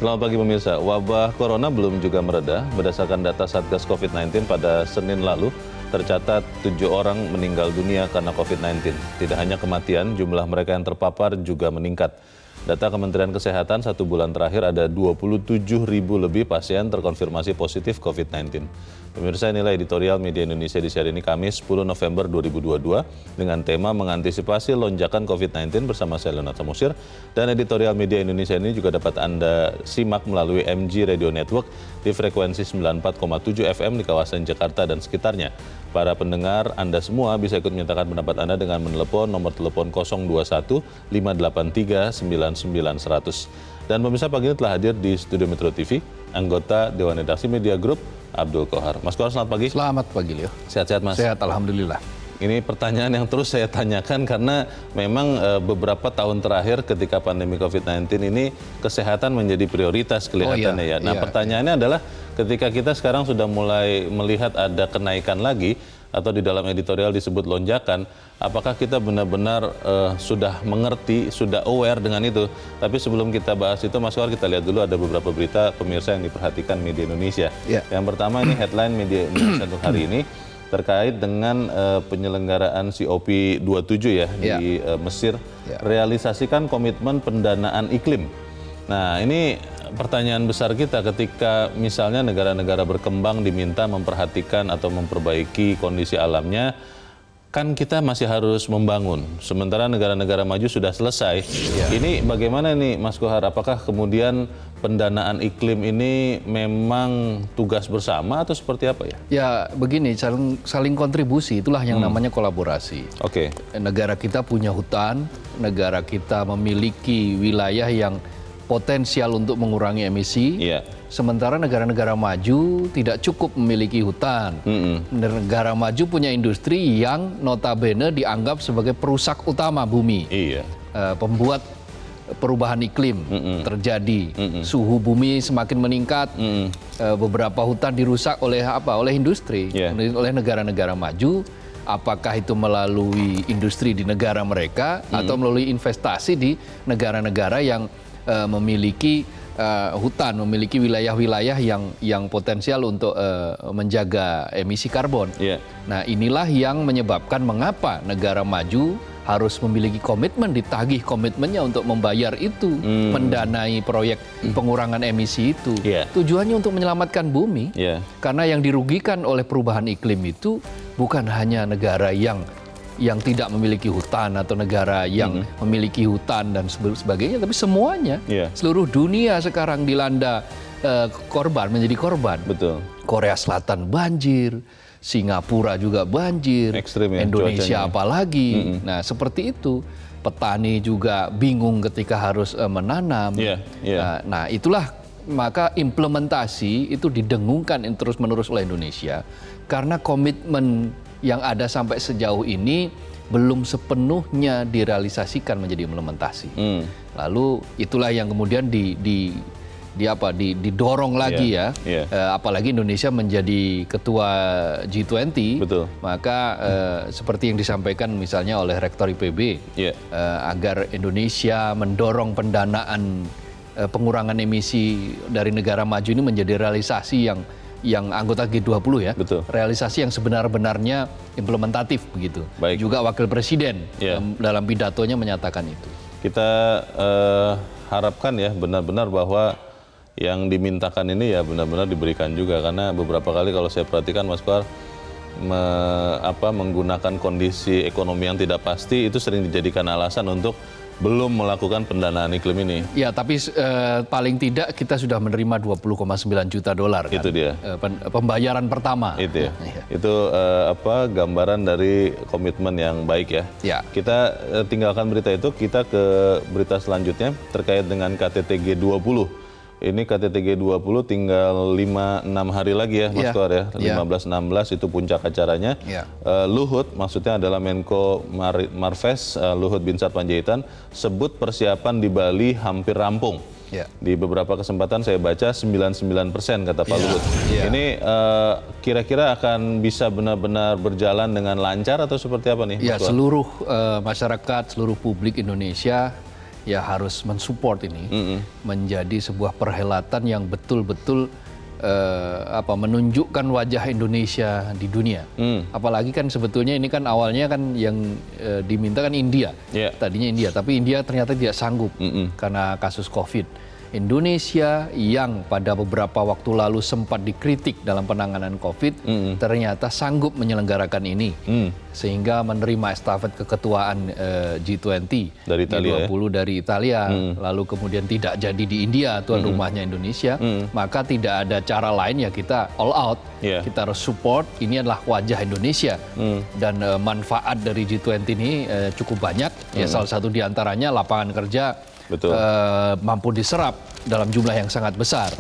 Selamat pagi pemirsa, wabah corona belum juga mereda. Berdasarkan data Satgas COVID-19 pada Senin lalu, tercatat 7 orang meninggal dunia karena COVID-19. Tidak hanya kematian, jumlah mereka yang terpapar juga meningkat. Data Kementerian Kesehatan 1 bulan terakhir ada 27.000 lebih pasien terkonfirmasi positif COVID-19. Pemirsa, inilah editorial Media Indonesia di hari ini Kamis 10 November 2022 dengan tema mengantisipasi lonjakan COVID-19 bersama saya Leonard Samosir. Dan editorial Media Indonesia ini juga dapat Anda simak melalui MG Radio Network di frekuensi 94,7 FM di kawasan Jakarta dan sekitarnya. Para pendengar Anda semua bisa ikut menyatakan pendapat Anda dengan menelepon nomor telepon 021 583 99 100. Dan pemirsa, pagi ini telah hadir di Studio Metro TV anggota Dewan Redaksi Media Group Abdul Kohar. Mas Kohar, selamat pagi. Selamat pagi, Leo. Sehat-sehat, Mas? Sehat, alhamdulillah. Ini pertanyaan yang terus saya tanyakan karena memang beberapa tahun terakhir ketika pandemi COVID-19 ini kesehatan menjadi prioritas kelihatannya ya. Nah, pertanyaannya adalah ketika kita sekarang sudah mulai melihat ada kenaikan lagi atau di dalam editorial disebut lonjakan, apakah kita benar-benar sudah mengerti, sudah aware dengan itu? Tapi sebelum kita bahas itu, Mas Kohar, kita lihat dulu ada beberapa berita pemirsa yang diperhatikan Media Indonesia. Yang pertama ini headline Media Indonesia untuk hari ini terkait dengan penyelenggaraan COP27 ya di Mesir, realisasikan komitmen pendanaan iklim. Nah, ini pertanyaan besar kita ketika misalnya negara-negara berkembang diminta memperhatikan atau memperbaiki kondisi alamnya, kan kita masih harus membangun. Sementara negara-negara maju sudah selesai. Ini bagaimana nih Mas Kohar, apakah kemudian pendanaan iklim ini memang tugas bersama atau seperti apa ya? Ya begini, saling kontribusi, itulah yang namanya kolaborasi. Negara kita punya hutan, negara kita memiliki wilayah yang potensial untuk mengurangi emisi. Sementara negara-negara maju tidak cukup memiliki hutan. Negara maju punya industri yang notabene dianggap sebagai perusak utama bumi. Pembuat perubahan iklim terjadi. Suhu bumi semakin meningkat. Beberapa hutan dirusak oleh apa? Oleh industri, oleh negara-negara maju. Apakah itu melalui industri di negara mereka atau melalui investasi di negara-negara yang memiliki hutan, memiliki wilayah-wilayah yang potensial untuk menjaga emisi karbon. Nah, inilah yang menyebabkan mengapa negara maju harus memiliki komitmen, ditagih komitmennya untuk membayar itu, mendanai proyek pengurangan emisi itu. Tujuannya untuk menyelamatkan bumi, karena yang dirugikan oleh perubahan iklim itu bukan hanya negara yang tidak memiliki hutan atau negara yang memiliki hutan dan sebagainya, tapi semuanya. Seluruh dunia sekarang dilanda menjadi korban. Korea Selatan banjir, Singapura juga banjir, ekstrim ya, Indonesia cuacanya apalagi. Nah, seperti itu. Petani juga bingung ketika harus menanam. Nah, itulah maka implementasi itu didengungkan terus-menerus oleh Indonesia karena komitmen yang ada sampai sejauh ini belum sepenuhnya direalisasikan menjadi implementasi. Lalu itulah yang kemudian didorong lagi apalagi Indonesia menjadi ketua G20. Maka seperti yang disampaikan misalnya oleh Rektor IPB, agar Indonesia mendorong pendanaan pengurangan emisi dari negara maju ini menjadi realisasi yang anggota G20 realisasi yang sebenar-benarnya implementatif begitu. Juga Wakil Presiden dalam pidatonya menyatakan itu. Kita harapkan ya benar-benar bahwa yang dimintakan ini ya benar-benar diberikan juga, karena beberapa kali kalau saya perhatikan Mas Kohar menggunakan kondisi ekonomi yang tidak pasti itu sering dijadikan alasan untuk belum melakukan pendanaan iklim ini. Ya, tapi paling tidak kita sudah menerima 20,9 juta dolar. Itu dia. Pembayaran pertama. Itu ya. Itu gambaran dari komitmen yang baik ya. Kita tinggalkan berita itu, kita ke berita selanjutnya terkait dengan KTT G20. Ini KTT G20 tinggal 5-6 hari lagi ya Mas Kohar ya. 15-16 itu puncak acaranya. Luhut, maksudnya adalah Menko Marves, Luhut Binsar Panjaitan, sebut persiapan di Bali hampir rampung. Di beberapa kesempatan saya baca 99% kata Pak Luhut. Ini kira-kira akan bisa benar-benar berjalan dengan lancar atau seperti apa nih Mas Kohar? Seluruh masyarakat, seluruh publik Indonesia ya harus mensupport ini menjadi sebuah perhelatan yang betul-betul menunjukkan wajah Indonesia di dunia. Apalagi kan sebetulnya ini kan awalnya kan yang diminta kan India. Tadinya India, tapi India ternyata tidak sanggup karena kasus COVID. Indonesia yang pada beberapa waktu lalu sempat dikritik dalam penanganan COVID, ternyata sanggup menyelenggarakan ini, sehingga menerima estafet keketuaan G20 dari Italia, G20 dari Italia, lalu kemudian tidak jadi di India, tuan rumahnya Indonesia, maka tidak ada cara lain ya kita all out, kita harus support. Ini adalah wajah Indonesia dan manfaat dari G20 ini cukup banyak. Ya salah satu diantaranya lapangan kerja. Mampu diserap dalam jumlah yang sangat besar.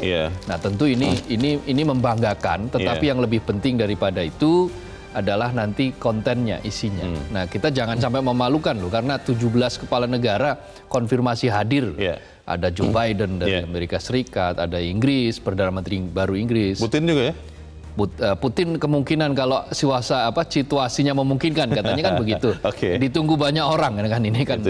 Nah tentu ini membanggakan, tetapi yang lebih penting daripada itu adalah nanti kontennya, isinya. Nah kita jangan sampai memalukan loh, karena 17 kepala negara konfirmasi hadir. Ada Joe Biden dari Amerika Serikat, ada Inggris, Perdana Menteri baru Inggris. Putin juga ya? Putin kemungkinan kalau situasinya memungkinkan, katanya kan begitu. Ditunggu banyak orang kan ini kan.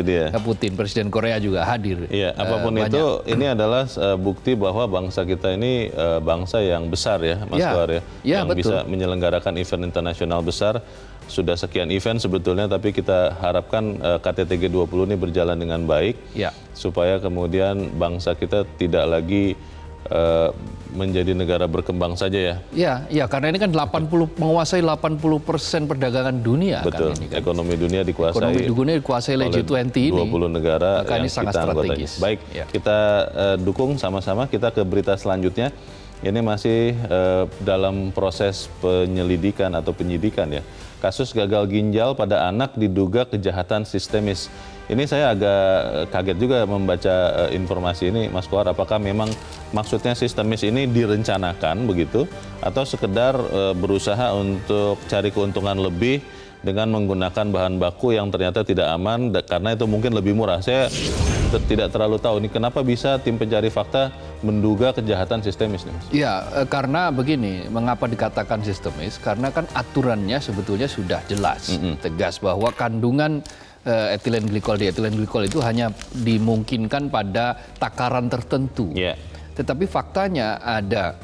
Putin, Presiden Korea juga hadir. Apapun itu, ini adalah bukti bahwa bangsa kita ini bangsa yang besar ya, Mas Kohar ya, yang bisa menyelenggarakan event internasional besar. Sudah sekian event sebetulnya, tapi kita harapkan KTT G20 ini berjalan dengan baik, supaya kemudian bangsa kita tidak lagi menjadi negara berkembang saja ya. Ya, karena ini kan menguasai 80% perdagangan dunia. Betul. Kan ini kan. Ekonomi dunia dikuasai oleh G20 ini. 20 negara maka yang ini sangat kita strategis. Baik, kita dukung sama-sama. Kita ke berita selanjutnya. Ini masih dalam proses penyelidikan atau penyidikan ya. Kasus gagal ginjal pada anak diduga kejahatan sistemis. Ini saya agak kaget juga membaca informasi ini, Mas Kohar. Apakah memang maksudnya sistemis ini direncanakan begitu, atau sekedar berusaha untuk cari keuntungan lebih dengan menggunakan bahan baku yang ternyata tidak aman, karena itu mungkin lebih murah. Saya tidak terlalu tahu nih kenapa bisa tim pencari fakta menduga kejahatan sistemis nih, Mas? Ya, karena begini, mengapa dikatakan sistemis? Karena kan aturannya sebetulnya sudah jelas, tegas bahwa kandungan etilen glikol itu hanya dimungkinkan pada takaran tertentu. Tetapi faktanya ada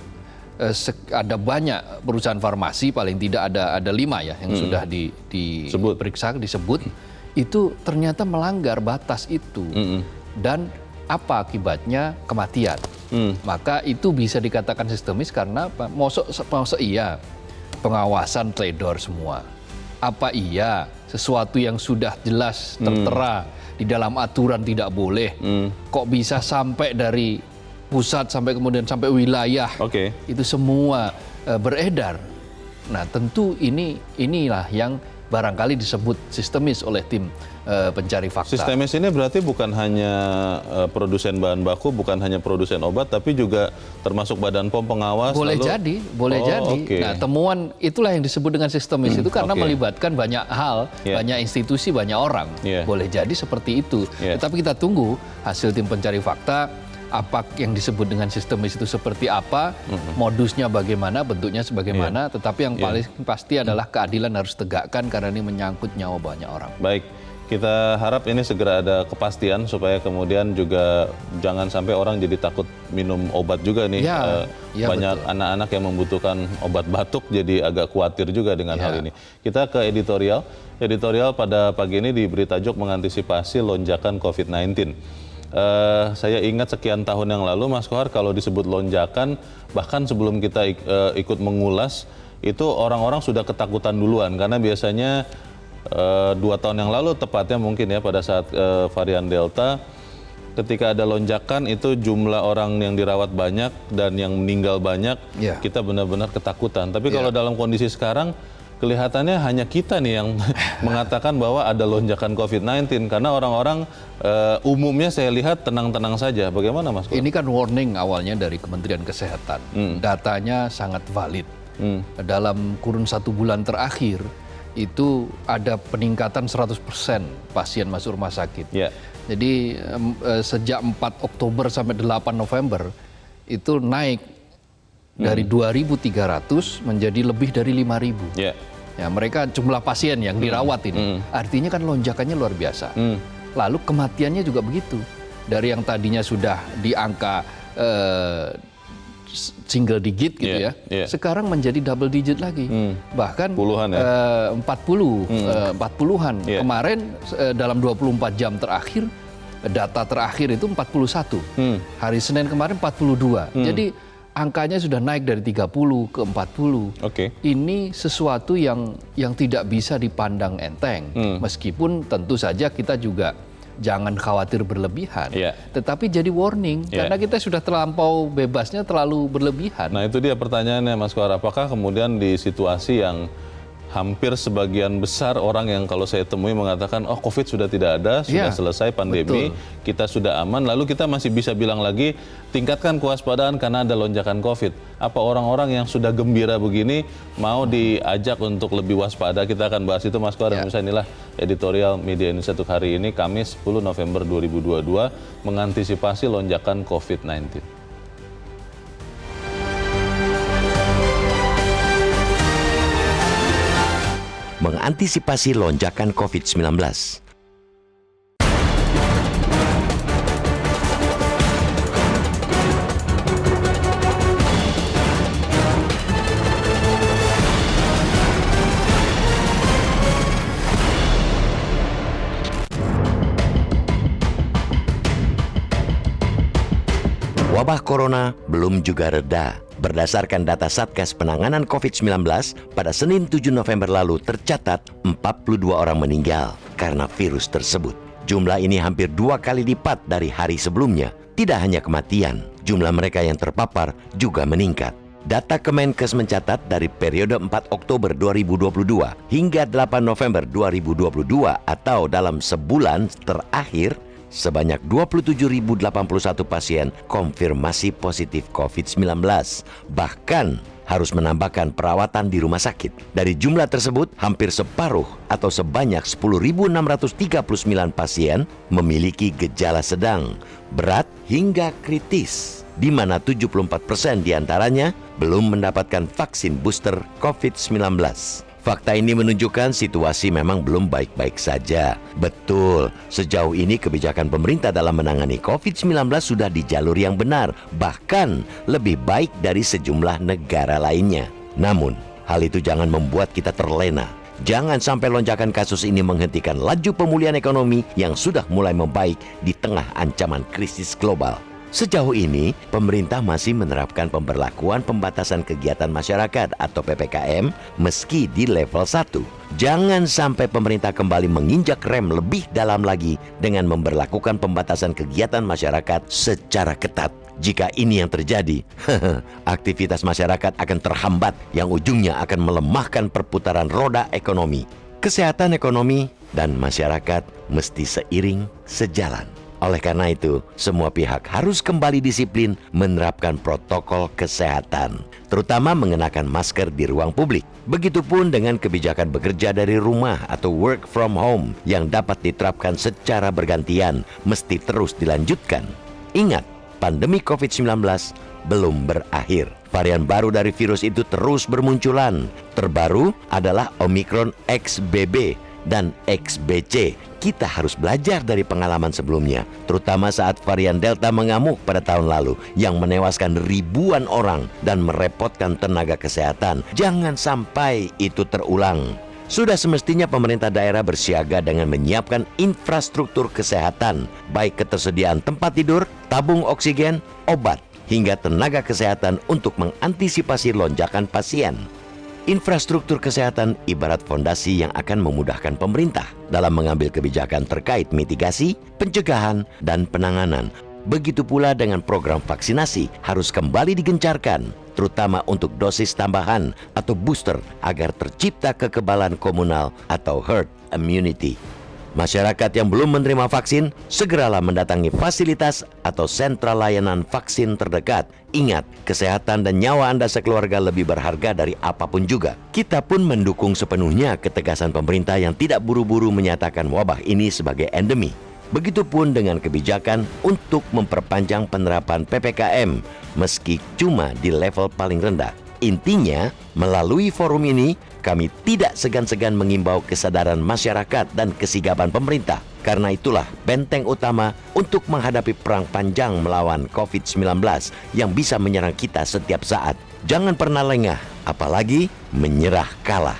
banyak perusahaan farmasi, paling tidak ada 5 ya yang sudah diperiksa, disebut, itu ternyata melanggar batas itu. Dan apa akibatnya? Kematian. Maka itu bisa dikatakan sistemis karena apa? Mosok iya pengawasan teledor semua. Apa iya sesuatu yang sudah jelas tertera di dalam aturan tidak boleh, kok bisa sampai dari pusat sampai kemudian sampai wilayah, itu semua beredar. Nah tentu inilah yang barangkali disebut sistemis oleh tim pencari fakta. Sistemis ini berarti bukan hanya produsen bahan baku, bukan hanya produsen obat, tapi juga termasuk Badan POM pengawas. Boleh jadi. Nah temuan itulah yang disebut dengan sistemis itu karena melibatkan banyak hal, banyak institusi, banyak orang. Boleh jadi seperti itu. Tetapi kita tunggu hasil tim pencari fakta. Apa yang disebut dengan sistemis itu seperti apa, modusnya bagaimana, bentuknya sebagaimana, tetapi yang paling pasti adalah keadilan harus tegakkan karena ini menyangkut nyawa banyak orang. Baik, kita harap ini segera ada kepastian supaya kemudian juga jangan sampai orang jadi takut minum obat juga nih. Banyak anak-anak yang membutuhkan obat batuk, jadi agak khawatir juga dengan hal ini. Kita ke editorial. Editorial pada pagi ini di Berita Jok mengantisipasi lonjakan COVID-19. Saya ingat sekian tahun yang lalu, Mas Kohar, kalau disebut lonjakan, bahkan sebelum kita ikut mengulas, itu orang-orang sudah ketakutan duluan. Karena biasanya 2 tahun yang lalu tepatnya mungkin ya, pada saat varian Delta, ketika ada lonjakan itu jumlah orang yang dirawat banyak dan yang meninggal banyak, kita benar-benar ketakutan. Tapi kalau dalam kondisi sekarang, kelihatannya hanya kita nih yang mengatakan bahwa ada lonjakan COVID-19 karena orang-orang umumnya saya lihat tenang-tenang saja. Bagaimana, Mas? Ini kan warning awalnya dari Kementerian Kesehatan. Datanya sangat valid. Dalam kurun 1 bulan terakhir itu ada peningkatan 100% pasien masuk rumah sakit. Jadi sejak 4 Oktober sampai 8 November itu naik dari 2.300 menjadi lebih dari 5.000. Ya, mereka jumlah pasien yang dirawat ini. Artinya kan lonjakannya luar biasa. Lalu kematiannya juga begitu. Dari yang tadinya sudah di angka single digit gitu sekarang menjadi double digit lagi. Bahkan puluhan ya? 40-an. Kemarin dalam 24 jam terakhir, data terakhir itu 41. Hari Senin kemarin 42. Jadi angkanya sudah naik dari 30 ke 40. Ini sesuatu yang tidak bisa dipandang enteng. Meskipun tentu saja kita juga jangan khawatir berlebihan, tetapi jadi warning karena kita sudah terlampau bebasnya, terlalu berlebihan. Nah itu dia pertanyaannya Mas Kohar, apakah kemudian di situasi yang hampir sebagian besar orang yang kalau saya temui mengatakan oh COVID sudah tidak ada, sudah selesai pandemi, kita sudah aman, lalu kita masih bisa bilang lagi tingkatkan kewaspadaan karena ada lonjakan COVID. Apa orang-orang yang sudah gembira begini mau diajak untuk lebih waspada? Kita akan bahas itu Mas Kohar. Misalnya inilah editorial Media Indonesia untuk hari ini, Kamis 10 November 2022, mengantisipasi lonjakan COVID-19. Mengantisipasi lonjakan COVID-19. Wabah corona belum juga reda. Berdasarkan data Satgas Penanganan COVID-19, pada Senin 7 November lalu tercatat 42 orang meninggal karena virus tersebut. Jumlah ini hampir 2 kali lipat dari hari sebelumnya. Tidak hanya kematian, jumlah mereka yang terpapar juga meningkat. Data Kemenkes mencatat dari periode 4 Oktober 2022 hingga 8 November 2022 atau dalam sebulan terakhir, sebanyak 27.081 pasien konfirmasi positif COVID-19. Bahkan harus menambahkan perawatan di rumah sakit. Dari jumlah tersebut, hampir separuh atau sebanyak 10.639 pasien memiliki gejala sedang, berat hingga kritis, di mana 74% diantaranya belum mendapatkan vaksin booster COVID-19. Fakta ini menunjukkan situasi memang belum baik-baik saja. Betul, sejauh ini kebijakan pemerintah dalam menangani COVID-19 sudah di jalur yang benar, bahkan lebih baik dari sejumlah negara lainnya. Namun, hal itu jangan membuat kita terlena. Jangan sampai lonjakan kasus ini menghentikan laju pemulihan ekonomi yang sudah mulai membaik di tengah ancaman krisis global. Sejauh ini, pemerintah masih menerapkan pemberlakuan pembatasan kegiatan masyarakat atau PPKM meski di level 1. Jangan sampai pemerintah kembali menginjak rem lebih dalam lagi dengan memberlakukan pembatasan kegiatan masyarakat secara ketat. Jika ini yang terjadi, aktivitas masyarakat akan terhambat yang ujungnya akan melemahkan perputaran roda ekonomi. Kesehatan ekonomi dan masyarakat mesti seiring sejalan. Oleh karena itu, semua pihak harus kembali disiplin menerapkan protokol kesehatan, terutama mengenakan masker di ruang publik. Begitupun dengan kebijakan bekerja dari rumah atau work from home yang dapat diterapkan secara bergantian, mesti terus dilanjutkan. Ingat, pandemi COVID-19 belum berakhir. Varian baru dari virus itu terus bermunculan. Terbaru adalah Omicron XBB dan XBC. Kita harus belajar dari pengalaman sebelumnya, terutama saat varian Delta mengamuk pada tahun lalu yang menewaskan ribuan orang dan merepotkan tenaga kesehatan. Jangan sampai itu terulang. Sudah semestinya pemerintah daerah bersiaga dengan menyiapkan infrastruktur kesehatan, baik ketersediaan tempat tidur, tabung oksigen, obat, hingga tenaga kesehatan untuk mengantisipasi lonjakan pasien. Infrastruktur kesehatan ibarat fondasi yang akan memudahkan pemerintah dalam mengambil kebijakan terkait mitigasi, pencegahan, dan penanganan. Begitu pula dengan program vaksinasi harus kembali digencarkan, terutama untuk dosis tambahan atau booster agar tercipta kekebalan komunal atau herd immunity. Masyarakat yang belum menerima vaksin, segeralah mendatangi fasilitas atau sentra layanan vaksin terdekat. Ingat, kesehatan dan nyawa Anda sekeluarga lebih berharga dari apapun juga. Kita pun mendukung sepenuhnya ketegasan pemerintah yang tidak buru-buru menyatakan wabah ini sebagai endemi. Begitupun dengan kebijakan untuk memperpanjang penerapan PPKM, meski cuma di level paling rendah. Intinya, melalui forum ini, kami tidak segan-segan mengimbau kesadaran masyarakat dan kesigapan pemerintah. Karena itulah benteng utama untuk menghadapi perang panjang melawan COVID-19 yang bisa menyerang kita setiap saat. Jangan pernah lengah, apalagi menyerah kalah.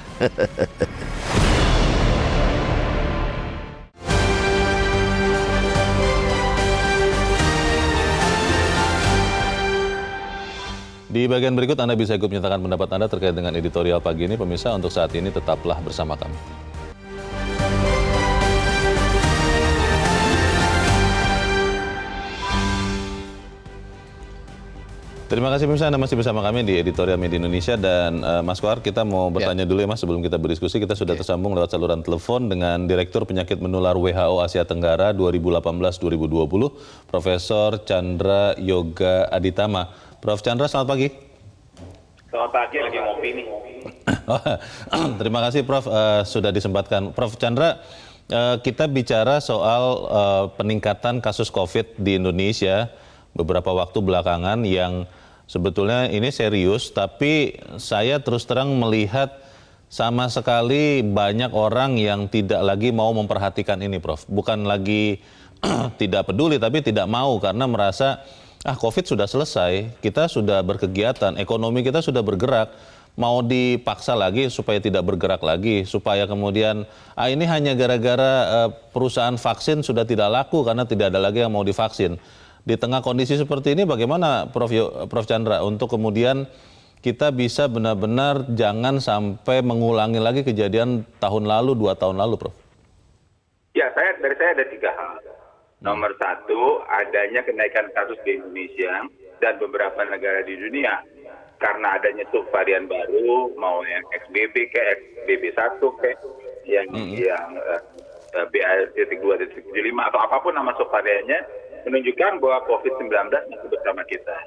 Di bagian berikut Anda bisa ikut menyatakan pendapat Anda terkait dengan editorial pagi ini. Pemirsa, untuk saat ini tetaplah bersama kami. Terima kasih pemirsa, Anda masih bersama kami di Editorial Media Indonesia. Dan Mas Kohar, kita mau bertanya dulu ya Mas, sebelum kita berdiskusi. Kita sudah tersambung lewat saluran telepon dengan Direktur Penyakit Menular WHO Asia Tenggara 2018-2020, Profesor Chandra Yoga Aditama. Prof. Chandra, selamat pagi. Selamat pagi, lagi ngopi nih. Terima kasih Prof, sudah disempatkan. Prof. Chandra, kita bicara soal peningkatan kasus COVID di Indonesia beberapa waktu belakangan yang sebetulnya ini serius, tapi saya terus terang melihat sama sekali banyak orang yang tidak lagi mau memperhatikan ini, Prof. Bukan lagi tidak peduli, tapi tidak mau karena merasa COVID sudah selesai, kita sudah berkegiatan, ekonomi kita sudah bergerak, mau dipaksa lagi supaya tidak bergerak lagi, supaya kemudian ini hanya gara-gara perusahaan vaksin sudah tidak laku karena tidak ada lagi yang mau divaksin. Di tengah kondisi seperti ini bagaimana Prof. Chandra untuk kemudian kita bisa benar-benar jangan sampai mengulangi lagi kejadian tahun lalu, 2 tahun lalu, Prof? Ya, dari saya ada 3 hal. Nomor 1, adanya kenaikan kasus di Indonesia dan beberapa negara di dunia karena adanya subvarian baru, mau yang XBB ke XBB1 ke yang BA.2.75 atau apapun nama subvariannya, menunjukkan bahwa COVID-19 masih bersama kita.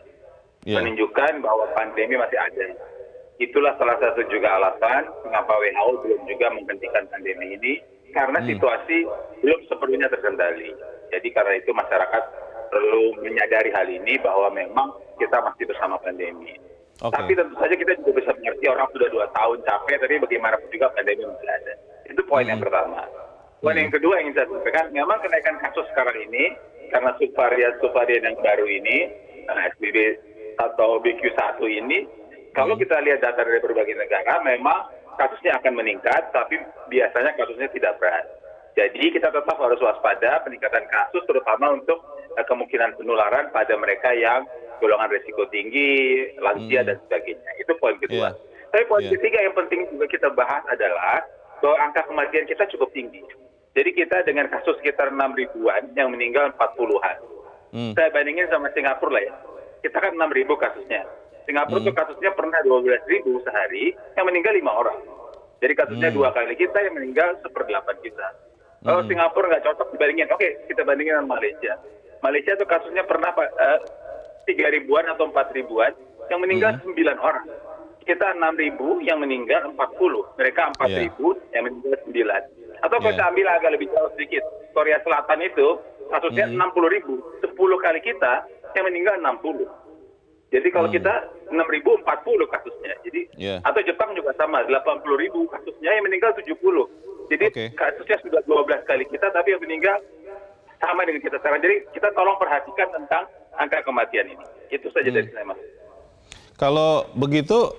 Menunjukkan bahwa pandemi masih ada. Itulah salah satu juga alasan mengapa WHO belum juga menghentikan pandemi ini, karena situasi belum sepenuhnya terkendali. Jadi karena itu masyarakat perlu menyadari hal ini bahwa memang kita masih bersama pandemi. Tapi tentu saja kita juga bisa mengerti orang sudah 2 tahun capek, tapi bagaimanapun juga pandemi masih ada. Itu poin yang pertama. Poin yang kedua yang ingin saya sampaikan, memang kenaikan kasus sekarang ini karena subvarian yang baru ini, XBB atau BQ1 ini, kalau kita lihat data dari berbagai negara, memang kasusnya akan meningkat, tapi biasanya kasusnya tidak berat. Jadi kita tetap harus waspada peningkatan kasus, terutama untuk kemungkinan penularan pada mereka yang golongan risiko tinggi, lansia dan sebagainya. Itu poin kedua. Tapi poin ketiga yang penting juga kita bahas adalah bahwa angka kematian kita cukup tinggi. Jadi kita dengan kasus sekitar 6 ribuan yang meninggal 40-an. Saya bandingin sama Singapura lah ya. Kita kan 6 ribu kasusnya. Singapura tuh kasusnya pernah 12 ribu sehari, yang meninggal 5 orang. Jadi kasusnya 2 kali kita, yang meninggal 1/8 kita. Kalau Singapura nggak cocok dibandingin, oke, kita bandingin dengan Malaysia. Malaysia tuh kasusnya pernah 3 ribuan atau 4 ribuan, yang meninggal 9 orang. Kita 6 ribu, yang meninggal 40. Mereka 4 ribu, yang meninggal 9. Atau kalau kita ambil agak lebih jauh sedikit, Korea Selatan itu kasusnya 60 ribu, 10 kali kita, yang meninggal 60. Jadi kalau kita 6.040 kasusnya. Jadi atau Jepang juga sama, 80.000 kasusnya, yang meninggal 70. Jadi kasusnya sudah 12 kali kita, tapi yang meninggal sama dengan kita sekarang. Jadi kita tolong perhatikan tentang angka kematian ini. Itu saja dari saya, Mas. Kalau begitu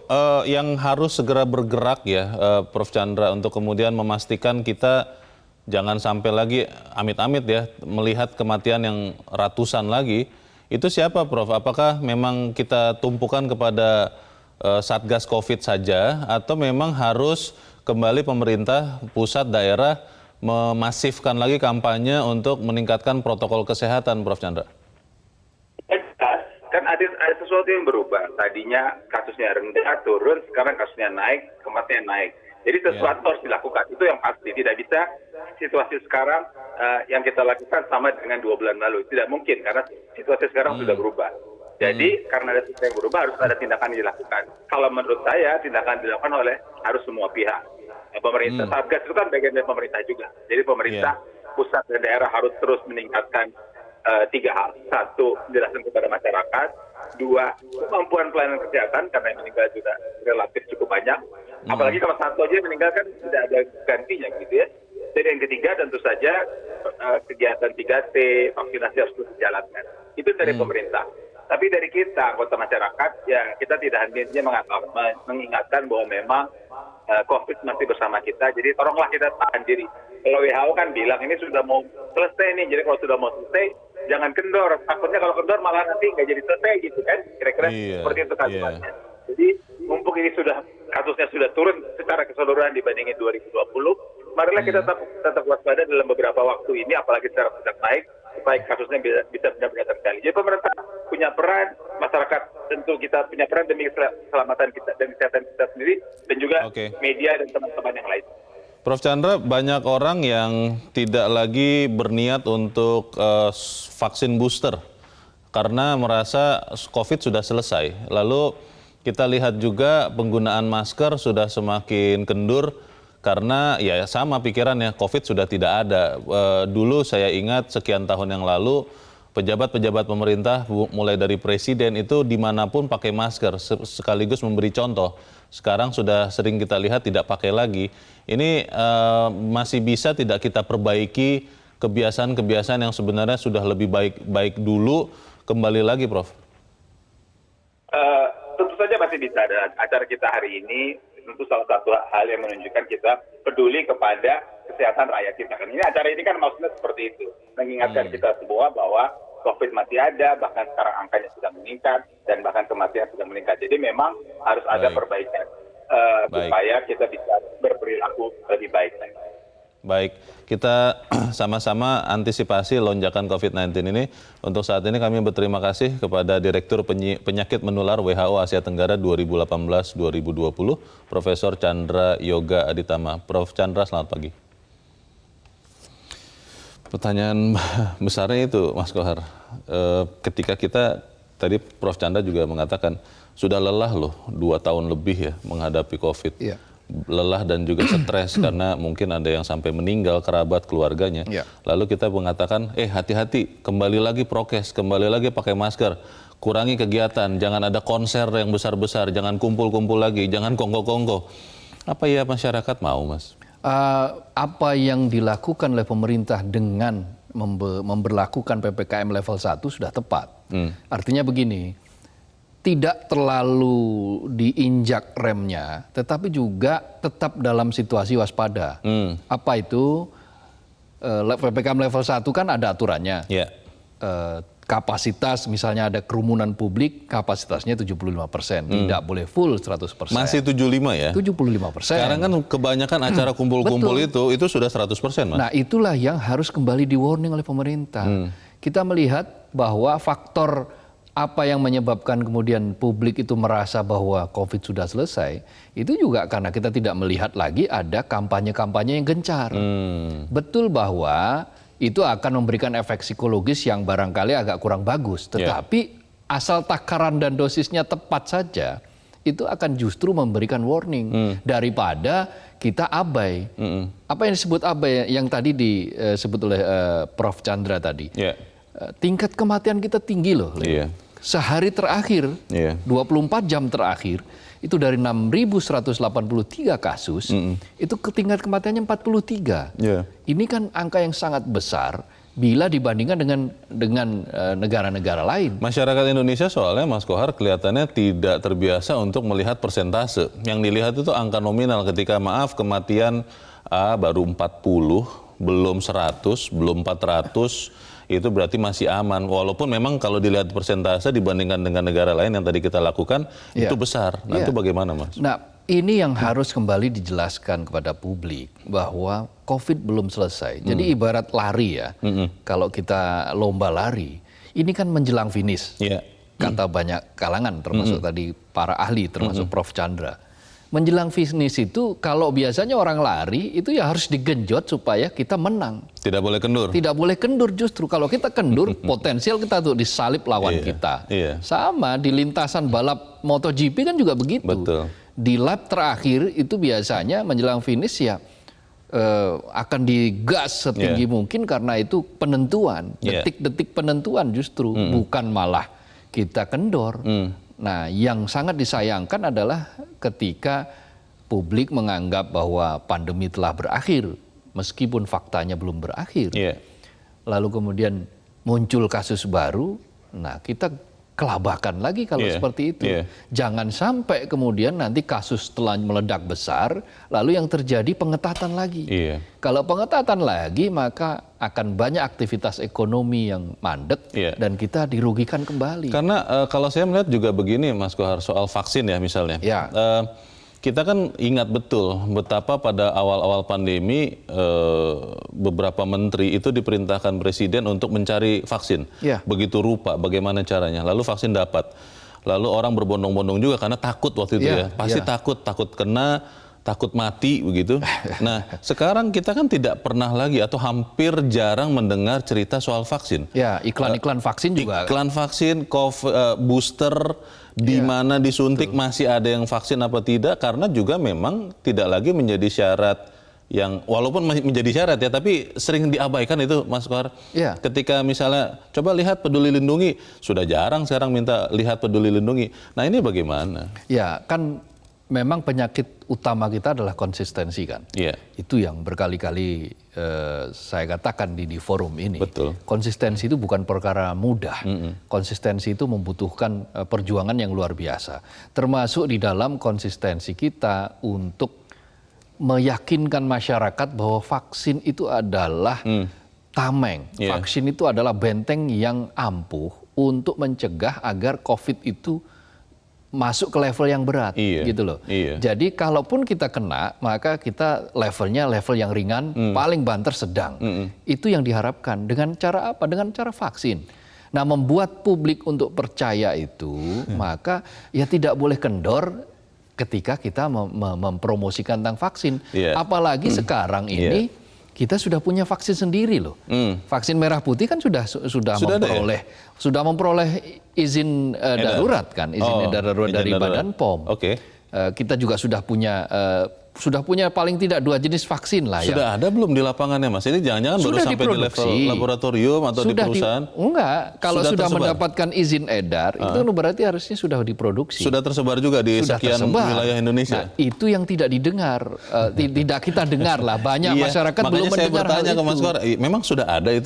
yang harus segera bergerak ya, Prof. Chandra, untuk kemudian memastikan kita jangan sampai lagi amit-amit ya melihat kematian yang ratusan lagi. Itu siapa, Prof? Apakah memang kita tumpukan kepada Satgas COVID saja atau memang harus kembali pemerintah pusat daerah memasifkan lagi kampanye untuk meningkatkan protokol kesehatan, Prof. Chandra? Kan ada sesuatu yang berubah. Tadinya kasusnya rendah, turun, sekarang kasusnya naik, kematian naik. Jadi sesuatu harus dilakukan. Itu yang pasti. Tidak bisa situasi sekarang yang kita lakukan sama dengan 2 bulan lalu. Tidak mungkin karena situasi sekarang sudah berubah. Jadi karena ada sesuatu yang berubah harus ada tindakan yang dilakukan. Kalau menurut saya tindakan dilakukan oleh harus semua pihak. Pemerintah, Satgas itu kan bagian dari pemerintah juga. Jadi pemerintah pusat dan daerah harus terus meningkatkan 3 hal. 1, penjelasan kepada masyarakat. 2, kemampuan pelayanan kesehatan karena yang meninggal juga relatif cukup banyak. Apalagi kalau satu aja meninggal kan tidak ada gantinya gitu ya. Dan yang ketiga tentu saja kegiatan 3T, vaksinasi harus terus dijalankan. Itu dari pemerintah. Tapi dari kita, anggota masyarakat, ya kita tidak hanya mengingatkan bahwa memang COVID masih bersama kita, jadi tolonglah kita tahan diri. Kalau WHO kan bilang ini sudah mau selesai nih, jadi kalau sudah mau selesai, jangan kendor. Takutnya kalau kendor malah nanti nggak jadi selesai gitu kan, kira-kira seperti itu kalimatnya. Jadi mumpung ini kasusnya sudah turun secara keseluruhan dibandingin 2020, marilah kita tetap waspada dalam beberapa waktu ini, apalagi secara sedang naik, supaya kasusnya bisa benar-benar terkendali. Jadi pemerintah punya peran, masyarakat tentu kita punya peran demi keselamatan kita dan kesehatan kita sendiri, dan juga media dan teman-teman yang lain. Prof. Chandra, banyak orang yang tidak lagi berniat untuk vaksin booster karena merasa COVID sudah selesai. Lalu kita lihat juga penggunaan masker sudah semakin kendur karena ya sama pikirannya, COVID sudah tidak ada. Dulu saya ingat sekian tahun yang lalu pejabat-pejabat pemerintah mulai dari presiden itu dimanapun pakai masker sekaligus memberi contoh. Sekarang sudah sering kita lihat tidak pakai lagi. Ini masih bisa tidak kita perbaiki kebiasaan-kebiasaan yang sebenarnya sudah lebih baik dulu kembali lagi, Prof? Tentu saja masih bisa. Dan acara kita hari ini tentu salah satu hal yang menunjukkan kita peduli kepada kesehatan rakyat kita. Kan ini acara ini kan maksudnya seperti itu, mengingatkan kita semua bahwa COVID masih ada, bahkan sekarang angkanya sudah meningkat, dan bahkan kematian sudah meningkat. Jadi memang harus ada perbaikan supaya kita bisa berperilaku lebih baik. Baik, kita sama-sama antisipasi lonjakan COVID-19 ini. Untuk saat ini kami berterima kasih kepada Direktur Penyakit Menular WHO Asia Tenggara 2018-2020, Profesor Chandra Yoga Aditama. Prof. Chandra, selamat pagi. Pertanyaan besarnya itu, Mas Kohar, ketika kita, tadi Prof. Chandra juga mengatakan, sudah lelah loh 2 tahun lebih ya menghadapi COVID. Iya. Lelah dan juga stres karena mungkin ada yang sampai meninggal kerabat keluarganya. Lalu kita mengatakan, hati-hati, kembali lagi prokes, kembali lagi pakai masker, kurangi kegiatan, jangan ada konser yang besar-besar, jangan kumpul-kumpul lagi, jangan kongko-kongko. Apa ya masyarakat mau, Mas? Apa yang dilakukan oleh pemerintah dengan memberlakukan PPKM level 1 sudah tepat. Artinya begini, tidak terlalu diinjak remnya, tetapi juga tetap dalam situasi waspada. Apa itu? PPKM level 1 kan ada aturannya. Kapasitas, misalnya ada kerumunan publik, kapasitasnya 75%. Tidak boleh full 100%. Masih 75 ya? 75%. Sekarang kan kebanyakan acara kumpul-kumpul itu sudah 100%, Mas. Nah, itulah yang harus kembali di-warning oleh pemerintah. Kita melihat bahwa faktor apa yang menyebabkan kemudian publik itu merasa bahwa COVID sudah selesai, itu juga karena kita tidak melihat lagi ada kampanye-kampanye yang gencar. Betul bahwa itu akan memberikan efek psikologis yang barangkali agak kurang bagus. Tetapi asal takaran dan dosisnya tepat saja, itu akan justru memberikan warning daripada kita abai. Apa yang disebut abai yang tadi disebut oleh Prof. Chandra tadi. Tingkat kematian kita tinggi loh. Sehari terakhir, 24 jam terakhir, itu dari 6.183 kasus, itu tingkat kematiannya 43. Ini kan angka yang sangat besar bila dibandingkan dengan negara-negara lain. Masyarakat Indonesia soalnya, Mas Kohar, kelihatannya tidak terbiasa untuk melihat persentase. Yang dilihat itu angka nominal ketika kematian baru 40, belum 100, belum 400, itu berarti masih aman. Walaupun memang kalau dilihat persentase dibandingkan dengan negara lain yang tadi kita lakukan, itu besar. Nah itu bagaimana, Mas? Nah ini yang harus kembali dijelaskan kepada publik bahwa COVID belum selesai. Jadi ibarat lari ya, kalau kita lomba lari, ini kan menjelang finish. Kata banyak kalangan, termasuk tadi para ahli, termasuk Prof. Chandra. Menjelang finish itu kalau biasanya orang lari itu ya harus digenjot supaya kita menang. Tidak boleh kendur. Tidak boleh kendur justru. Kalau kita kendur potensial kita tuh disalip lawan kita. Sama di lintasan balap MotoGP kan juga begitu. Betul. Di lap terakhir itu biasanya menjelang finish ya akan digas setinggi mungkin karena itu penentuan. Detik-detik penentuan justru bukan malah kita kendor. Nah, yang sangat disayangkan adalah ketika publik menganggap bahwa pandemi telah berakhir, meskipun faktanya belum berakhir. Lalu kemudian muncul kasus baru, nah kita kelabakan lagi kalau seperti itu. Jangan sampai kemudian nanti kasus telah meledak besar, lalu yang terjadi pengetatan lagi. Kalau pengetatan lagi, maka akan banyak aktivitas ekonomi yang mandek dan kita dirugikan kembali. Karena kalau saya melihat juga begini, Mas Kohar, soal vaksin ya misalnya. Kita kan ingat betul betapa pada awal-awal pandemi beberapa menteri itu diperintahkan presiden untuk mencari vaksin. Begitu rupa bagaimana caranya. Lalu vaksin dapat. Lalu orang berbondong-bondong juga karena takut waktu itu ya. Pasti takut kena, takut mati begitu. Nah, sekarang kita kan tidak pernah lagi atau hampir jarang mendengar cerita soal vaksin. Iklan-iklan vaksin juga. Iklan vaksin, booster, di mana disuntik masih ada yang vaksin apa tidak, karena juga memang tidak lagi menjadi syarat yang, walaupun masih menjadi syarat ya, tapi sering diabaikan itu, Mas Kohar. Ketika misalnya, coba lihat Peduli Lindungi, sudah jarang sekarang minta lihat Peduli Lindungi. Nah ini bagaimana? Ya, kan memang penyakit utama kita adalah konsistensi kan. Itu yang berkali-kali saya katakan di forum ini. Konsistensi itu bukan perkara mudah. Konsistensi itu membutuhkan perjuangan yang luar biasa. Termasuk di dalam konsistensi kita untuk meyakinkan masyarakat bahwa vaksin itu adalah tameng. Vaksin itu adalah benteng yang ampuh untuk mencegah agar COVID itu masuk ke level yang berat, gitu loh. Jadi kalaupun kita kena, maka kita levelnya level yang ringan, paling banter sedang. Itu yang diharapkan. Dengan cara apa? Dengan cara vaksin. Nah, membuat publik untuk percaya itu, maka ya tidak boleh kendor ketika kita mempromosikan tentang vaksin. Apalagi sekarang ini kita sudah punya vaksin sendiri loh. Vaksin merah putih kan sudah memperoleh izin darurat kan, izin darurat dari Badan POM. Kita juga sudah punya paling tidak 2 jenis vaksin lah ya. Sudah ada belum di lapangannya, Mas? Ini jangan-jangan baru sampai di level laboratorium atau di perusahaan? Enggak, kalau sudah mendapatkan izin edar, itu berarti harusnya sudah diproduksi. Sudah tersebar juga di sekian wilayah Indonesia? Nah, itu yang tidak didengar, tidak kita dengar lah. Banyak masyarakat belum mendengar hal itu. Makanya saya bertanya ke Mas Kohar, memang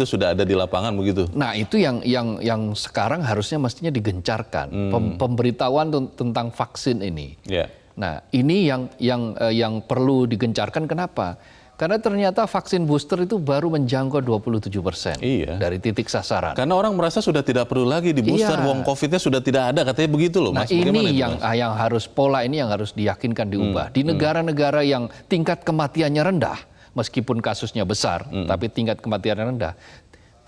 sudah ada di lapangan begitu? Nah, itu yang sekarang harusnya mestinya digencarkan, pemberitahuan tentang vaksin ini. Nah, ini yang perlu digencarkan. Kenapa? Karena ternyata vaksin booster itu baru menjangkau 27% dari titik sasaran. Karena orang merasa sudah tidak perlu lagi di booster, wong COVID-nya sudah tidak ada, katanya begitu loh, Mas. Nah, ini yang harus, pola ini yang harus diyakinkan diubah. Di negara-negara yang tingkat kematiannya rendah, meskipun kasusnya besar, tapi tingkat kematiannya rendah,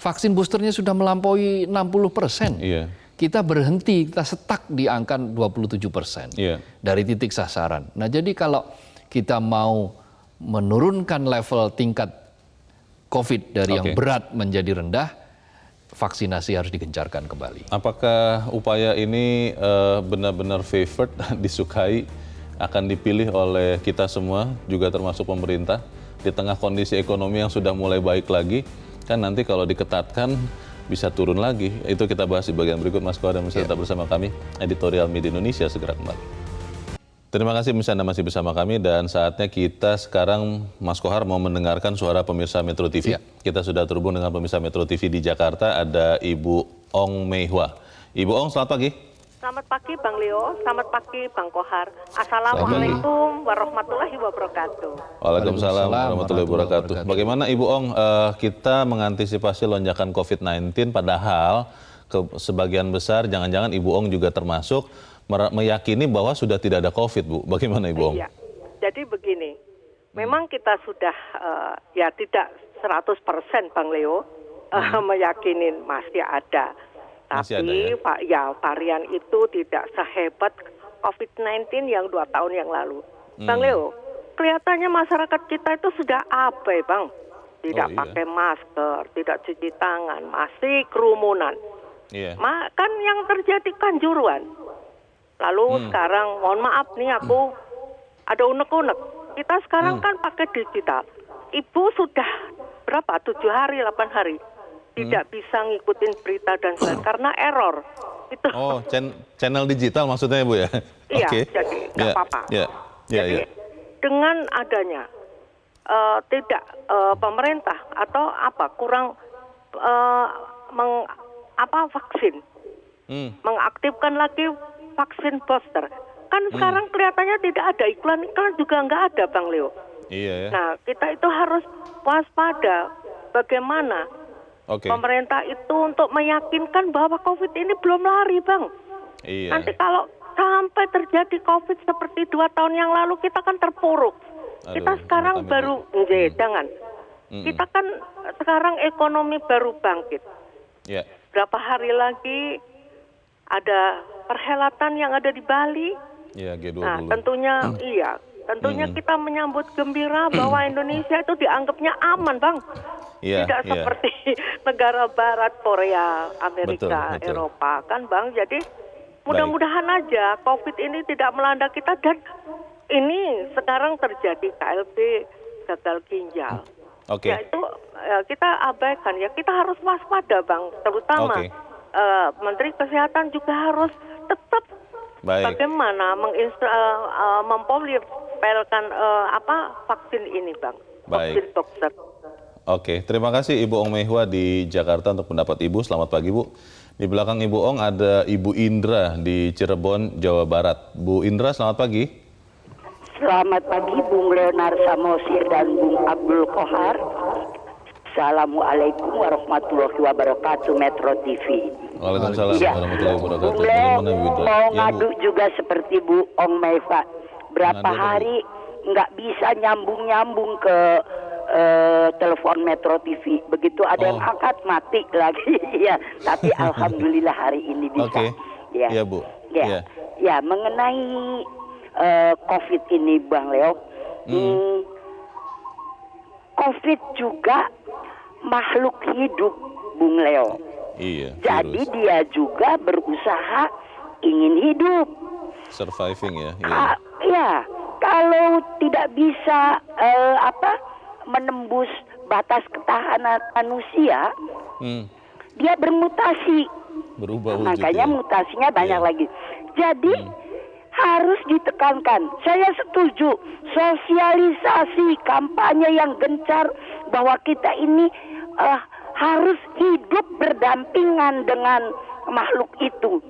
vaksin boosternya sudah melampaui 60%. Kita berhenti, kita stuck di angka 27% dari titik sasaran. Nah, jadi kalau kita mau menurunkan level tingkat COVID dari yang berat menjadi rendah, vaksinasi harus digencarkan kembali. Apakah upaya ini benar-benar favored, disukai, akan dipilih oleh kita semua, juga termasuk pemerintah, di tengah kondisi ekonomi yang sudah mulai baik lagi? Kan nanti kalau diketatkan, bisa turun lagi. Itu kita bahas di bagian berikut. Mas Kohar dan Mas tetap bersama kami. Editorial Media Indonesia segera kembali. Terima kasih Mas Anda masih bersama kami, dan saatnya kita sekarang, Mas Kohar, mau mendengarkan suara pemirsa Metro TV. Kita sudah terhubung dengan pemirsa Metro TV di Jakarta, ada Ibu Ong Meihua. Ibu Ong, selamat pagi. Selamat pagi Bang Leo, selamat pagi Bang Kohar. Assalamualaikum warahmatullahi wabarakatuh. Waalaikumsalam warahmatullahi wabarakatuh. Bagaimana Ibu Ong, kita mengantisipasi lonjakan COVID-19, padahal sebagian besar, jangan-jangan Ibu Ong juga termasuk, meyakini bahwa sudah tidak ada COVID, Bu. Bagaimana Ibu Ong? Iya, jadi begini, memang kita sudah ya tidak 100% Bang Leo meyakini masih ada. Tapi varian itu tidak sehebat COVID-19 yang 2 tahun yang lalu. Bang Leo, kelihatannya masyarakat kita itu sudah abai, Bang. Tidak pakai masker, tidak cuci tangan, masih kerumunan. Kan yang terjadi kanjuruan. Lalu sekarang, mohon maaf nih aku ada unek-unek. Kita sekarang kan pakai digital. Ibu sudah berapa? 7 hari, 8 hari. Tidak bisa ngikutin berita dan sebagainya karena error. Itu. Oh, channel digital maksudnya Bu ya? Iya, jadi nggak apa-apa. Jadi dengan adanya tidak pemerintah atau kurang vaksin, mengaktifkan lagi vaksin booster. Kan sekarang kelihatannya tidak ada iklan juga nggak ada, Bang Leo. Iya ya. Nah, kita itu harus waspada bagaimana pemerintah itu untuk meyakinkan bahwa COVID ini belum lari, Bang. Iya. Nanti kalau sampai terjadi COVID seperti 2 tahun yang lalu, kita kan terpuruk. Kita sekarang baru, jangan. Kita kan sekarang ekonomi baru bangkit. Yeah. Berapa hari lagi ada perhelatan yang ada di Bali. Yeah, G20. Nah, tentunya kita menyambut gembira bahwa Indonesia itu dianggapnya aman, Bang. Tidak seperti negara Barat, Korea, Amerika, betul. Eropa, kan, Bang. Jadi mudah-mudahan aja COVID ini tidak melanda kita, dan ini sekarang terjadi KLB, gagal ginjal. Ya itu kita abaikan, ya kita harus waspada, Bang, terutama Menteri Kesehatan juga harus tetap bagaimana mempopulerkan vaksin ini, Bang. Vaksin dokter. Oke, terima kasih Ibu Ong Mehua di Jakarta untuk pendapat Ibu. Selamat pagi, Bu. Di belakang Ibu Ong ada Ibu Indra di Cirebon, Jawa Barat. Bu Indra, selamat pagi. Selamat pagi, Bung Leonard Samosir dan Bung Abdul Kohar. Assalamualaikum warahmatullahi wabarakatuh, Metro TV. Waalaikumsalam warahmatullahi wabarakatuh. Bung Leo mau ngadu juga seperti Bu Ong Mehua. Berapa hari nggak bisa nyambung ke telepon Metro TV. Begitu ada yang angkat, mati lagi. Ya, tapi alhamdulillah hari ini bisa. Iya, Bu. Ya, mengenai COVID ini, Bang Leo. COVID juga makhluk hidup, Bung Leo. Iya. Jadi dia juga berusaha ingin hidup. Surviving ya. Ya, kalau tidak bisa menembus batas ketahanan manusia, dia bermutasi. Berubah wujud. Makanya mutasinya banyak lagi. Jadi harus ditekankan. Saya setuju sosialisasi kampanye yang gencar bahwa kita ini harus hidup berdampingan dengan makhluk itu.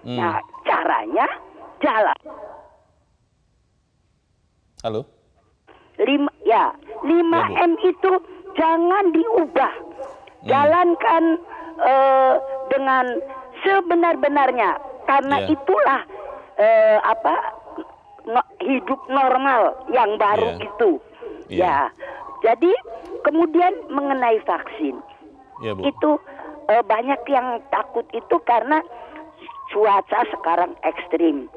Nah, caranya jalan. Halo. 5M itu jangan diubah. Jalankan dengan sebenar-benarnya, karena itulah hidup normal yang baru itu. Ya. Jadi kemudian mengenai vaksin, itu banyak yang takut itu karena cuaca sekarang ekstrim.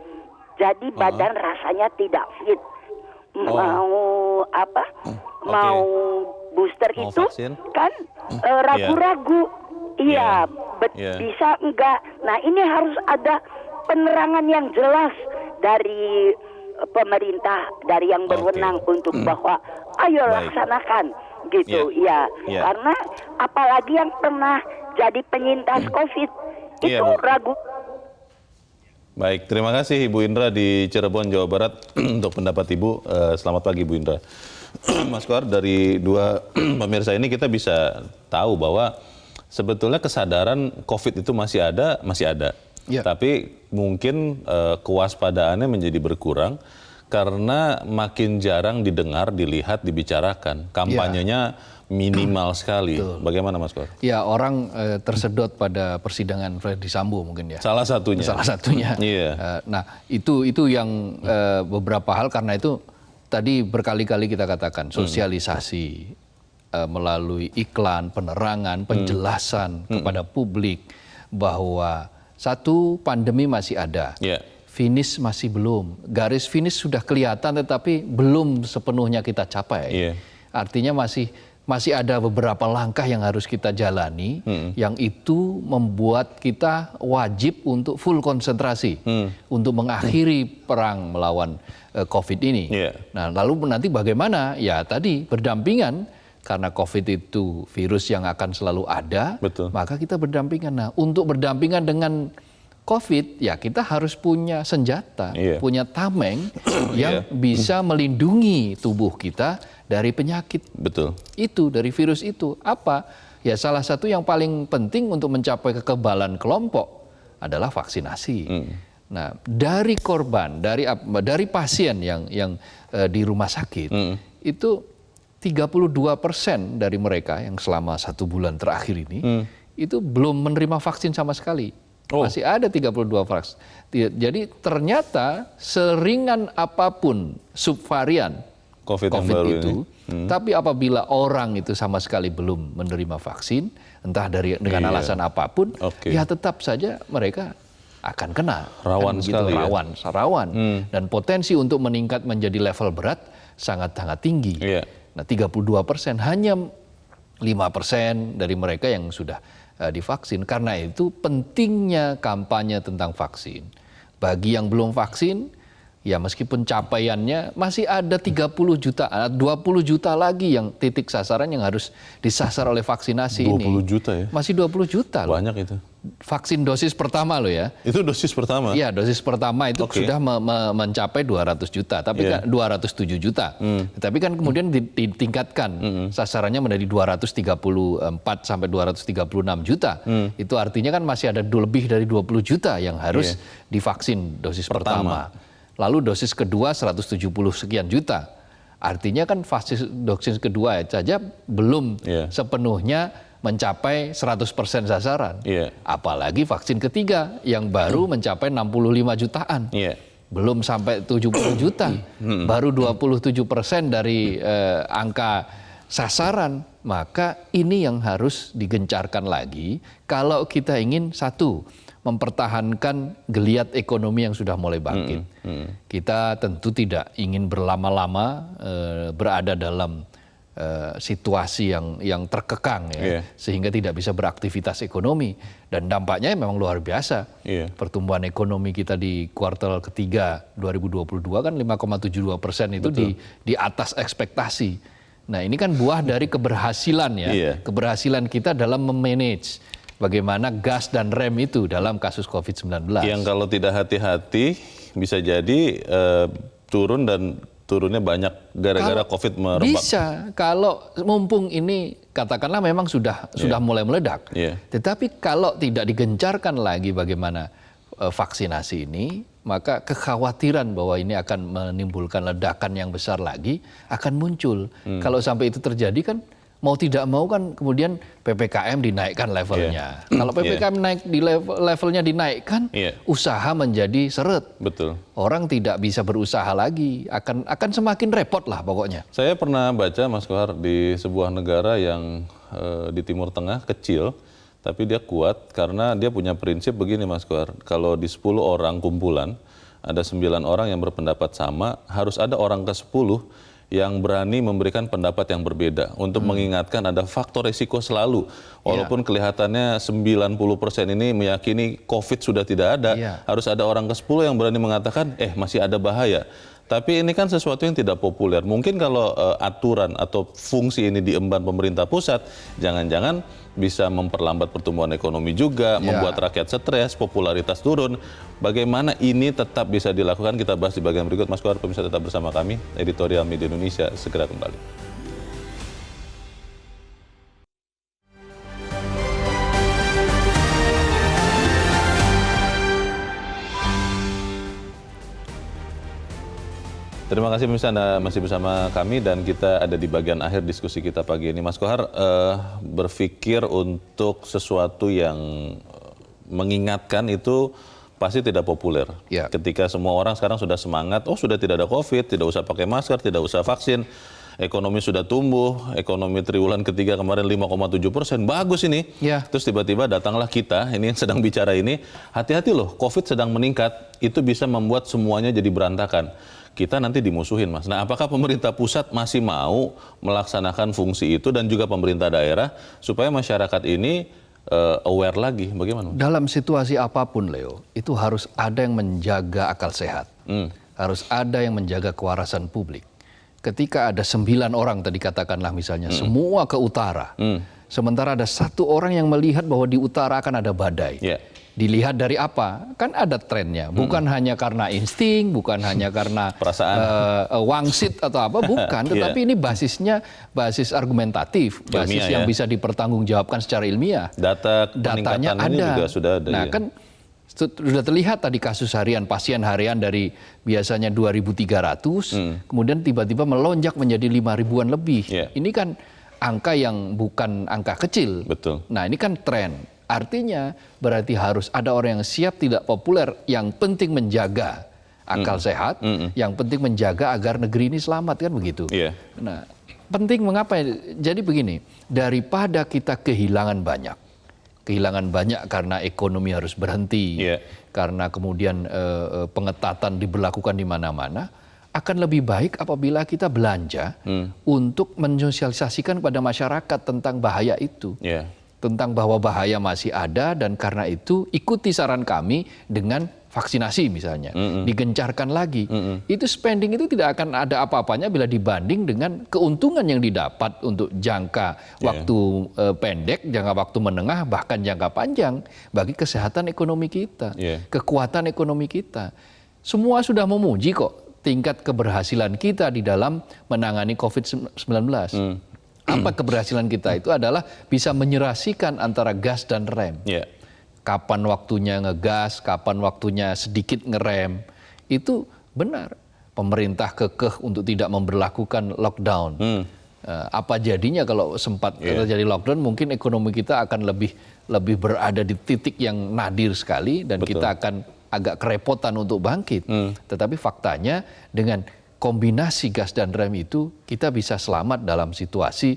Jadi badan rasanya tidak fit. Mau booster mau itu vaksin? Kan ragu-ragu. Bisa enggak. Nah, ini harus ada penerangan yang jelas dari pemerintah, dari yang berwenang untuk bahwa ayo laksanakan gitu. Karena apalagi yang pernah jadi penyintas COVID itu ragu. Baik, terima kasih Ibu Indra di Cirebon, Jawa Barat untuk pendapat Ibu. Selamat pagi Bu Indra. Mas Kohar, dari dua pemirsa ini kita bisa tahu bahwa sebetulnya kesadaran COVID itu masih ada. Tapi mungkin kewaspadaannya menjadi berkurang karena makin jarang didengar, dilihat, dibicarakan. Kampanyenya minimal sekali. Betul. Bagaimana Mas Kohar? Ya, orang tersedot pada persidangan Ferdy Sambo mungkin ya. Salah satunya. Nah, itu yang beberapa hal, karena itu tadi berkali-kali kita katakan sosialisasi melalui iklan, penerangan, penjelasan kepada publik bahwa satu, pandemi masih ada. Finish masih belum. Garis finish sudah kelihatan tetapi belum sepenuhnya kita capai. Artinya masih ada beberapa langkah yang harus kita jalani, yang itu membuat kita wajib untuk full konsentrasi untuk mengakhiri perang melawan COVID ini. Nah, lalu nanti bagaimana? Ya tadi berdampingan, karena COVID itu virus yang akan selalu ada, maka kita berdampingan. Nah, untuk berdampingan dengan COVID, ya kita harus punya senjata, punya tameng yang bisa melindungi tubuh kita dari penyakit. Betul. Itu, dari virus itu. Apa? Ya salah satu yang paling penting untuk mencapai kekebalan kelompok adalah vaksinasi. Nah, dari korban, dari pasien yang di rumah sakit, itu 32% dari mereka yang selama 1 bulan terakhir ini, itu belum menerima vaksin sama sekali. Masih ada 32 vaksin. Jadi ternyata seringan apapun subvarian COVID yang baru itu, tapi apabila orang itu sama sekali belum menerima vaksin, entah dengan alasan apapun, ya tetap saja mereka akan kena. Rawan sekali rawan. Dan potensi untuk meningkat menjadi level berat sangat-sangat tinggi. Nah, 32%, hanya 5% dari mereka yang sudah divaksin. Karena itu pentingnya kampanye tentang vaksin. Bagi yang belum vaksin, ya meskipun capaiannya masih ada 30 juta, 20 juta lagi yang titik sasaran yang harus disasar oleh vaksinasi 20 juta ya? Masih 20 juta loh. Banyak itu. Vaksin dosis pertama loh ya. Itu dosis pertama? Iya, dosis pertama itu sudah mencapai 200 juta, tapi kan 207 juta. Tapi kan kemudian ditingkatkan sasarannya menjadi 234 sampai 236 juta. Itu artinya kan masih ada lebih dari 20 juta yang harus divaksin dosis pertama. Lalu dosis kedua 170 sekian juta. Artinya kan dosis kedua saja belum sepenuhnya mencapai 100% sasaran. Apalagi vaksin ketiga yang baru mencapai 65 jutaan. Belum sampai 70 juta. Baru 27% dari angka sasaran. Maka ini yang harus digencarkan lagi kalau kita ingin mempertahankan geliat ekonomi yang sudah mulai bangkit. Kita tentu tidak ingin berlama-lama berada dalam situasi yang terkekang sehingga tidak bisa beraktivitas ekonomi, dan dampaknya memang luar biasa. Pertumbuhan ekonomi kita di kuartal ketiga 2022 kan 5,72% itu di atas ekspektasi. Nah, ini kan buah dari keberhasilan keberhasilan kita dalam memanage bagaimana gas dan rem itu dalam kasus COVID-19. Yang kalau tidak hati-hati bisa jadi turunnya banyak gara-gara COVID merebak. Bisa, kalau mumpung ini katakanlah memang sudah mulai meledak. Tetapi kalau tidak digencarkan lagi bagaimana vaksinasi ini, maka kekhawatiran bahwa ini akan menimbulkan ledakan yang besar lagi akan muncul. Kalau sampai itu terjadi kan mau tidak mau kan kemudian PPKM dinaikkan levelnya. Kalau PPKM naik di levelnya dinaikkan, usaha menjadi seret. Betul. Orang tidak bisa berusaha lagi, akan semakin repot lah pokoknya. Saya pernah baca, Mas Kohar, di sebuah negara yang di Timur Tengah kecil, tapi dia kuat karena dia punya prinsip begini, Mas Kohar. Kalau di 10 orang kumpulan, ada 9 orang yang berpendapat sama, harus ada orang ke-10 yang berani memberikan pendapat yang berbeda untuk mengingatkan ada faktor risiko selalu. Walaupun kelihatannya 90% ini meyakini COVID sudah tidak ada, harus ada orang ke-10 yang berani mengatakan, masih ada bahaya. Tapi ini kan sesuatu yang tidak populer. Mungkin kalau aturan atau fungsi ini diemban pemerintah pusat, jangan-jangan bisa memperlambat pertumbuhan ekonomi juga, membuat rakyat stres, popularitas turun. Bagaimana ini tetap bisa dilakukan, kita bahas di bagian berikut. Mas Kohar, pemirsa tetap bersama kami, Editorial Media Indonesia segera kembali. Terima kasih pemirsa, Anda masih bersama kami dan kita ada di bagian akhir diskusi kita pagi ini. Mas Kohar, berpikir untuk sesuatu yang mengingatkan itu pasti tidak populer. Ketika semua orang sekarang sudah semangat, sudah tidak ada COVID, tidak usah pakai masker, tidak usah vaksin, ekonomi sudah tumbuh, ekonomi triwulan ketiga kemarin 5,7%, bagus ini. Terus tiba-tiba datanglah kita, ini yang sedang bicara ini, hati-hati loh, COVID sedang meningkat, itu bisa membuat semuanya jadi berantakan. Kita nanti dimusuhin, Mas. Nah, apakah pemerintah pusat masih mau melaksanakan fungsi itu dan juga pemerintah daerah supaya masyarakat ini aware lagi? Bagaimana? Dalam situasi apapun, Leo, itu harus ada yang menjaga akal sehat. Harus ada yang menjaga kewarasan publik. Ketika ada 9 orang tadi katakanlah misalnya, semua ke utara. Sementara ada 1 orang yang melihat bahwa di utara akan ada badai. Dilihat dari apa? Kan ada trennya. Bukan hanya karena insting, bukan hanya karena wangsit atau apa, bukan. Tetapi ini basisnya basis argumentatif, basis yang bisa dipertanggungjawabkan secara ilmiah. Datanya ada. Ini juga sudah ada. Nah kan sudah terlihat tadi kasus harian, pasien harian dari biasanya 2.300, kemudian tiba-tiba melonjak menjadi 5.000-an lebih. Ini kan angka yang bukan angka kecil. Betul. Nah ini kan tren. Artinya berarti harus ada orang yang siap tidak populer, yang penting menjaga akal sehat, yang penting menjaga agar negeri ini selamat, kan begitu. Nah, penting mengapa? Jadi begini, daripada kita kehilangan banyak karena ekonomi harus berhenti, karena kemudian pengetatan diberlakukan di mana-mana, akan lebih baik apabila kita belanja untuk mensosialisasikan kepada masyarakat tentang bahaya itu. Tentang bahwa bahaya masih ada, dan karena itu ikuti saran kami dengan vaksinasi misalnya, digencarkan lagi. Itu spending itu tidak akan ada apa-apanya bila dibanding dengan keuntungan yang didapat untuk jangka waktu pendek, jangka waktu menengah, bahkan jangka panjang bagi kesehatan ekonomi kita, kekuatan ekonomi kita. Semua sudah memuji kok tingkat keberhasilan kita di dalam menangani COVID-19. Apa keberhasilan kita? Itu adalah bisa menyerasikan antara gas dan rem. Kapan waktunya ngegas, kapan waktunya sedikit ngerem. Itu benar. Pemerintah kekeh untuk tidak memberlakukan lockdown. Apa jadinya kalau sempat terjadi lockdown, mungkin ekonomi kita akan lebih berada di titik yang nadir sekali, dan kita akan agak kerepotan untuk bangkit. Tetapi faktanya dengan kombinasi gas dan rem itu kita bisa selamat dalam situasi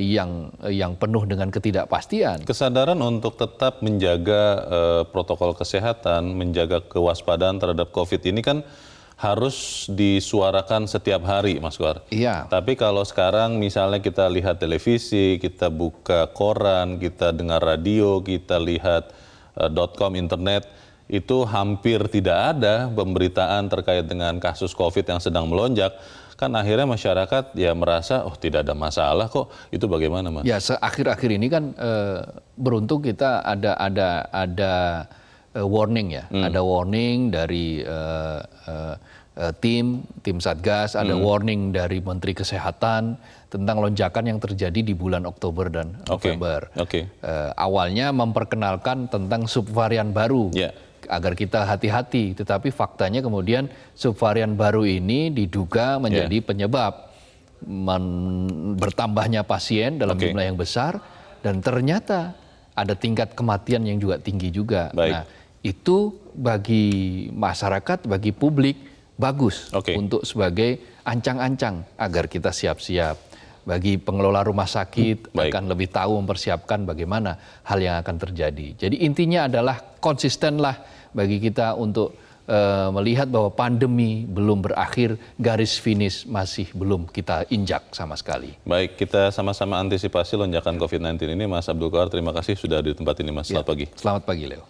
yang penuh dengan ketidakpastian. Kesadaran untuk tetap menjaga protokol kesehatan, menjaga kewaspadaan terhadap COVID ini kan harus disuarakan setiap hari, Mas Kohar. Tapi kalau sekarang misalnya kita lihat televisi, kita buka koran, kita dengar radio, kita lihat .com internet, itu hampir tidak ada pemberitaan terkait dengan kasus COVID yang sedang melonjak. Kan akhirnya masyarakat ya merasa, oh tidak ada masalah kok. Itu bagaimana, Mas? Ya, akhir-akhir ini kan beruntung kita ada warning ya. Ada warning dari tim Satgas, ada warning dari Menteri Kesehatan tentang lonjakan yang terjadi di bulan Oktober dan November. Awalnya memperkenalkan tentang subvarian baru. Agar kita hati-hati, tetapi faktanya kemudian subvarian baru ini diduga menjadi penyebab bertambahnya pasien dalam jumlah yang besar, dan ternyata ada tingkat kematian yang juga tinggi juga. Nah, itu bagi masyarakat, bagi publik bagus untuk sebagai ancang-ancang agar kita siap-siap. Bagi pengelola rumah sakit akan lebih tahu mempersiapkan bagaimana hal yang akan terjadi. Jadi intinya adalah konsistenlah bagi kita untuk melihat bahwa pandemi belum berakhir, garis finish masih belum kita injak sama sekali. Baik, kita sama-sama antisipasi lonjakan COVID-19 ini. Mas Abdul Kohar, terima kasih sudah di tempat ini, Mas. Selamat pagi. Selamat pagi, Leo.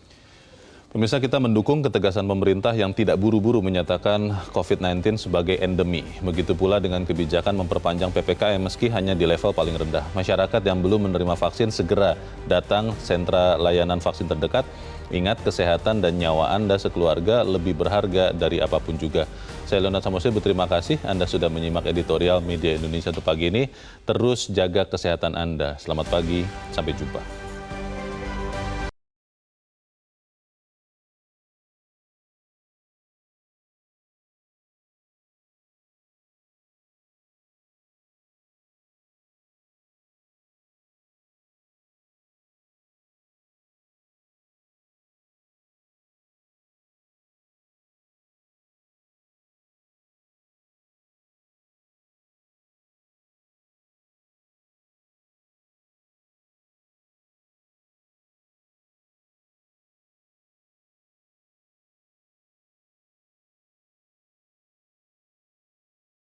Pemirsa, kita mendukung ketegasan pemerintah yang tidak buru-buru menyatakan COVID-19 sebagai endemi. Begitu pula dengan kebijakan memperpanjang PPKM meski hanya di level paling rendah. Masyarakat yang belum menerima vaksin segera datang sentra layanan vaksin terdekat. Ingat, kesehatan dan nyawa Anda sekeluarga lebih berharga dari apapun juga. Saya Leonard Samosir berterima kasih Anda sudah menyimak editorial Media Indonesia untuk pagi ini. Terus jaga kesehatan Anda. Selamat pagi, sampai jumpa.